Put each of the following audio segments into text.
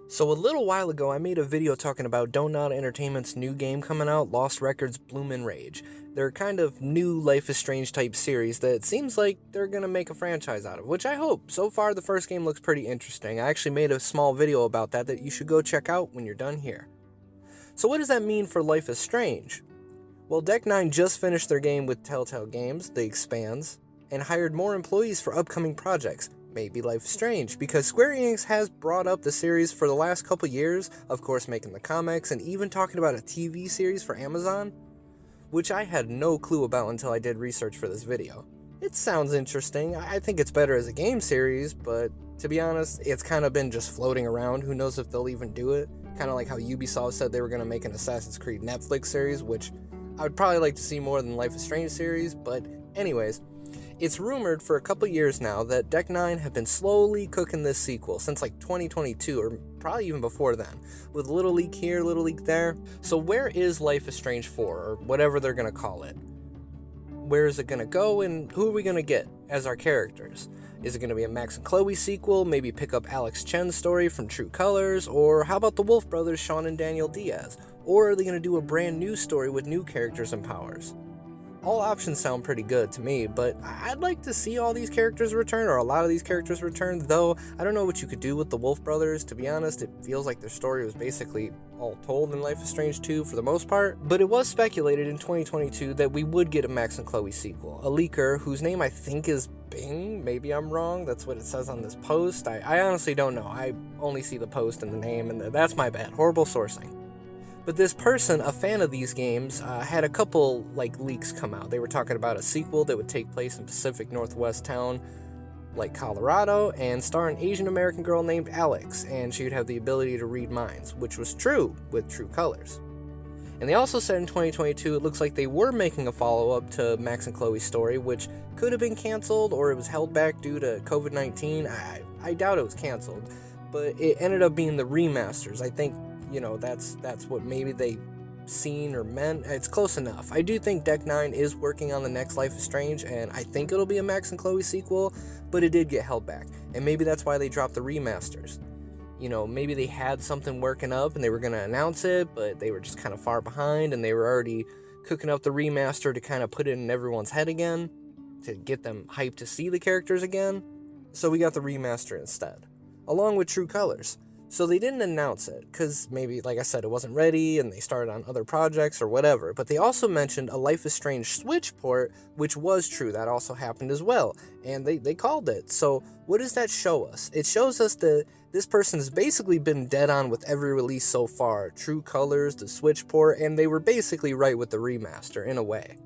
So a little while ago, I made a video talking about Donut Entertainment's new game coming out, Lost Records Bloomin' Rage. They're kind of new Life is Strange type series that seems like they're gonna make a franchise out of, which I hope. So far, the first game looks pretty interesting. I actually made a small video about that you should go check out when you're done here. So what does that mean for Life is Strange? Well, Deck 9 just finished their game with Telltale Games, The Expanse, and hired more employees for upcoming projects. Maybe Life is Strange, because Square Enix has brought up the series for the last couple years, of course making the comics, and even talking about a TV series for Amazon, which I had no clue about until I did research for this video. It sounds interesting. I think it's better as a game series, but to be honest, it's kind of been just floating around. Who knows if they'll even do it? Kind of like how Ubisoft said they were going to make an Assassin's Creed Netflix series, which I would probably like to see more than Life is Strange series, but anyways, it's rumored for a couple years now that Deck 9 have been slowly cooking this sequel since like 2022, or probably even before then, with a little leak here, little leak there. So where is Life is Strange 4, or whatever they're going to call it? Where is it going to go, and who are we going to get as our characters? Is it going to be a Max and Chloe sequel, maybe pick up Alex Chen's story from True Colors, or how about the Wolf brothers, Sean and Daniel Diaz? Or are they going to do a brand new story with new characters and powers? All options sound pretty good to me, but I'd like to see all these characters return, or a lot of these characters return, though I don't know what you could do with the Wolf brothers. To be honest, it feels like their story was basically all told in Life is Strange 2 for the most part, but it was speculated in 2022 that we would get a Max and Chloe sequel. A leaker, whose name I think is Bing, maybe I'm wrong, that's what it says on this post. I honestly don't know, I only see the post and the name, and that's my bad, horrible sourcing. But this person, a fan of these games, had a couple leaks come out. They were talking about a sequel that would take place in Pacific Northwest town like Colorado and star an Asian American girl named Alex, and she would have the ability to read minds, which was true with True Colors. And they also said in 2022 it looks like they were making a follow-up to Max and Chloe's story, which could have been canceled or it was held back due to COVID-19. I doubt it was canceled, but it ended up being the remasters. I think that's what maybe they seen or meant. It's close enough. I do think Deck 9 is working on the next Life is Strange, and I think it'll be a Max and Chloe sequel, but it did get held back. And maybe that's why they dropped the remasters. Maybe they had something working up and they were going to announce it, but they were just kind of far behind and they were already cooking up the remaster to kind of put it in everyone's head again, to get them hyped to see the characters again. So we got the remaster instead, along with True Colors. So they didn't announce it, because maybe, like I said, it wasn't ready, and they started on other projects or whatever, but they also mentioned a Life is Strange Switch port, which was true, that also happened as well, and they called it. So what does that show us? It shows us that this person has basically been dead on with every release so far, True Colors, the Switch port, and they were basically right with the remaster, in a way.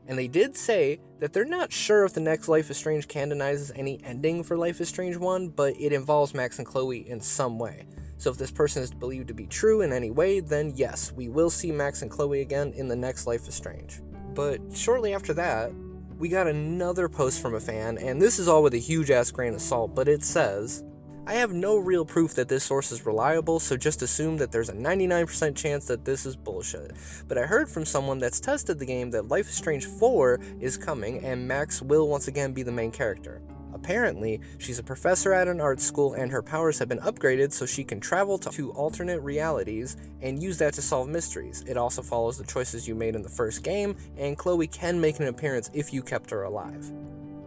And they did say that they're not sure if the next Life is Strange canonizes any ending for Life is Strange 1, but it involves Max and Chloe in some way. So if this person is believed to be true in any way, then yes, we will see Max and Chloe again in the next Life is Strange. But shortly after that, we got another post from a fan, and this is all with a huge ass grain of salt, but it says, I have no real proof that this source is reliable, so just assume that there's a 99% chance that this is bullshit. But I heard from someone that's tested the game that Life is Strange 4 is coming and Max will once again be the main character. Apparently, she's a professor at an art school and her powers have been upgraded so she can travel to alternate realities and use that to solve mysteries. It also follows the choices you made in the first game, and Chloe can make an appearance if you kept her alive.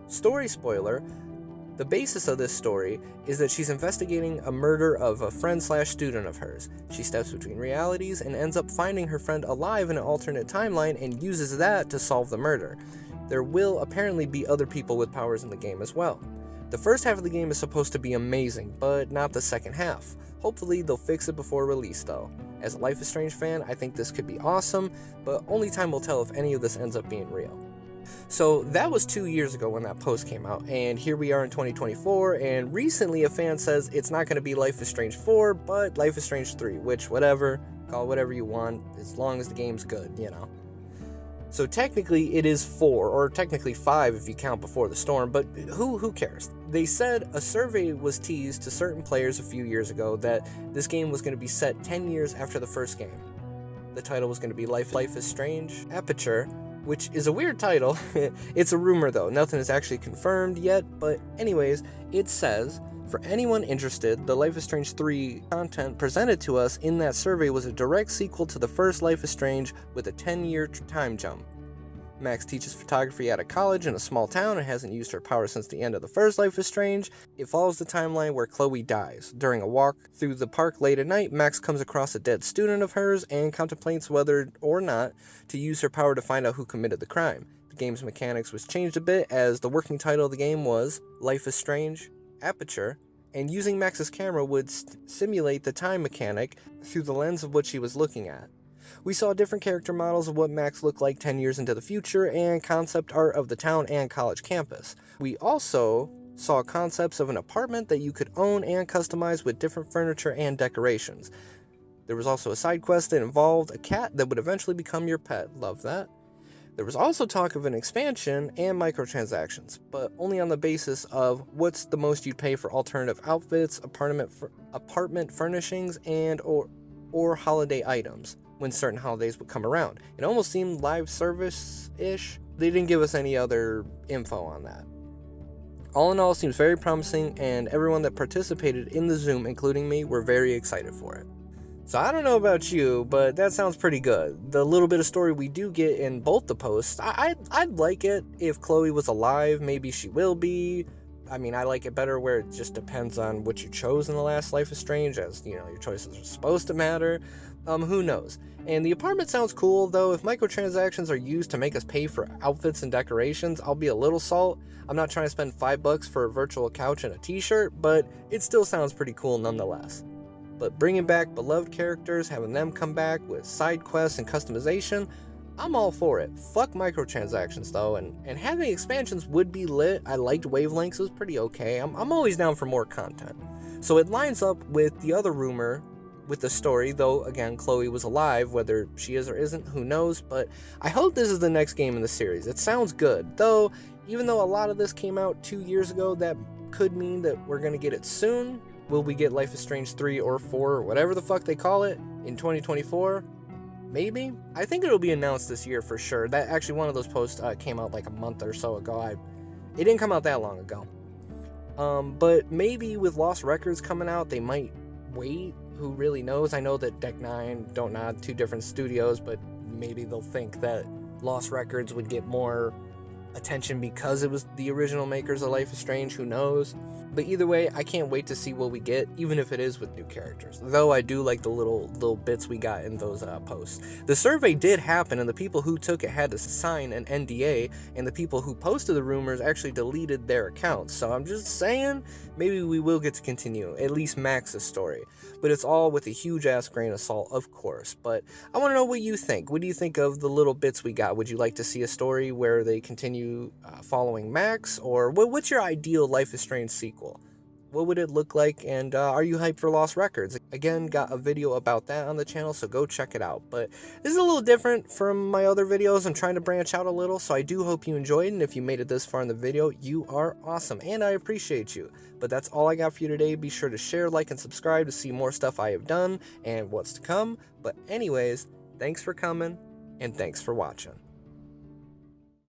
Story spoiler, the basis of this story is that she's investigating a murder of a friend/student of hers. She steps between realities and ends up finding her friend alive in an alternate timeline and uses that to solve the murder. There will apparently be other people with powers in the game as well. The first half of the game is supposed to be amazing, but not the second half. Hopefully they'll fix it before release though. As a Life is Strange fan, I think this could be awesome, but only time will tell if any of this ends up being real. So that was 2 years ago when that post came out, and here we are in 2024, and recently a fan says it's not going to be Life is Strange 4, but Life is Strange 3, which whatever, call it whatever you want, as long as the game's good, So technically it is 4, or technically 5 if you count Before the Storm, but who cares? They said a survey was teased to certain players a few years ago that this game was going to be set 10 years after the first game. The title was going to be Life is Strange Aperture, which is a weird title. It's a rumor though, nothing is actually confirmed yet, but anyways, it says, For anyone interested, the Life is Strange 3 content presented to us in that survey was a direct sequel to the first Life is Strange with a 10-year time jump. Max teaches photography at a college in a small town and hasn't used her power since the end of the first Life is Strange. It follows the timeline where Chloe dies. During a walk through the park late at night, Max comes across a dead student of hers and contemplates whether or not to use her power to find out who committed the crime. The game's mechanics was changed a bit, as the working title of the game was Life is Strange Aperture, and using Max's camera would simulate the time mechanic through the lens of what she was looking at. We saw different character models of what Max looked like 10 years into the future and concept art of the town and college campus. We also saw concepts of an apartment that you could own and customize with different furniture and decorations. There was also a side quest that involved a cat that would eventually become your pet. Love that. There was also talk of an expansion and microtransactions, but only on the basis of what's the most you'd pay for alternative outfits, apartment furnishings, and or holiday items when certain holidays would come around. It almost seemed live service-ish. They didn't give us any other info on that. All in all, it seems very promising, and everyone that participated in the Zoom, including me, were very excited for it. So I don't know about you, but that sounds pretty good. The little bit of story we do get in both the posts, I'd like it if Chloe was alive. Maybe she will be. I mean, I like it better where it just depends on what you chose in the last Life is Strange, as, you know, your choices are supposed to matter. Who knows? And the apartment sounds cool, though. If microtransactions are used to make us pay for outfits and decorations, I'll be a little salt. I'm not trying to spend $5 for a virtual couch and a t-shirt, but it still sounds pretty cool nonetheless. But bringing back beloved characters, having them come back with side quests and customization, I'm all for it. Fuck microtransactions though, and having expansions would be lit. I liked Wavelengths, it was pretty okay. I'm always down for more content. So it lines up with the other rumor with the story, though again, Chloe was alive. Whether she is or isn't, who knows, but I hope this is the next game in the series. It sounds good, though even though a lot of this came out 2 years ago, that could mean that we're gonna get it soon. Will we get Life is Strange 3 or 4 or whatever the fuck they call it in 2024? Maybe? I think it'll be announced this year for sure. That actually, one of those posts came out like a month or so ago. It didn't come out that long ago. But maybe with Lost Records coming out, they might wait. Who really knows? I know that Deck 9, Don't Nod, 2 different studios, but maybe they'll think that Lost Records would get more attention because it was the original makers of Life is Strange. Who knows? But either way, I can't wait to see what we get, even if it is with new characters. Though I do like the little bits we got in those posts. The survey did happen, and the people who took it had to sign an NDA, and the people who posted the rumors actually deleted their accounts. So I'm just saying, maybe we will get to continue, at least Max's story. But it's all with a huge-ass grain of salt, of course. But I want to know what you think. What do you think of the little bits we got? Would you like to see a story where they continue following Max? Or what's your ideal Life is Strange sequel? What would it look like? And are you hyped for Lost Records? Again, got a video about that on the channel, so go check it out. But this is a little different from my other videos. I'm trying to branch out a little, so I do hope you enjoyed. And if you made it this far in the video, you are awesome, and I appreciate you. But that's all I got for you today. Be sure to share, like, and subscribe to see more stuff I have done and what's to come. But anyways, thanks for coming, and thanks for watching.